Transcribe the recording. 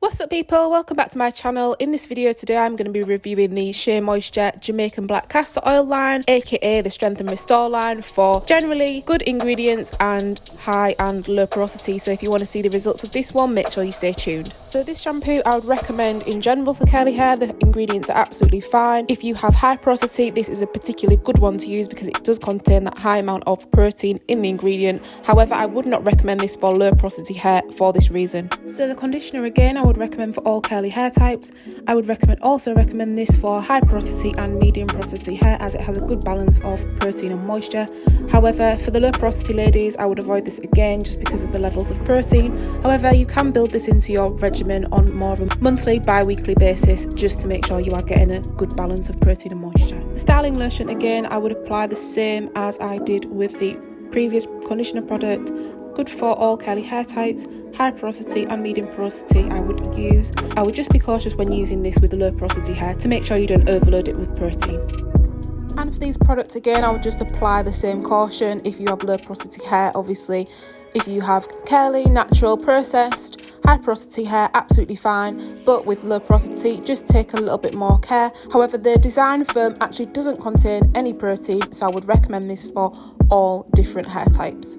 What's up people, welcome back to my channel. In this video today I'm going to be reviewing the Shea Moisture Jamaican Black Castor Oil line, aka the Strengthen Restore line, for generally good ingredients and high and low porosity. So if you want to see the results of this one, make sure you stay tuned. So this shampoo I would recommend in general for curly hair. The ingredients are absolutely fine. If you have high porosity, this is a particularly good one to use because it does contain that high amount of protein in the ingredient. However, I would not recommend this for low porosity hair for this reason. So the conditioner again, I would recommend for all curly hair types. I would also recommend this for high porosity and medium porosity hair, as it has a good balance of protein and moisture. However, for the low porosity ladies, I would avoid this again just because of the levels of protein. However, you can build this into your regimen on more of a monthly, bi-weekly basis just to make sure you are getting a good balance of protein and moisture. The styling lotion again, I would apply the same as I did with the previous conditioner product. Good for all curly hair types. High porosity and medium porosity I would just be cautious when using this with the low porosity hair to make sure you don't overload it with protein. And for these products again, I would just apply the same caution if you have low porosity hair. Obviously, if you have curly, natural, processed, high porosity hair, absolutely fine, but with low porosity, just take a little bit more care. However, the design foam actually doesn't contain any protein, so I would recommend this for all different hair types.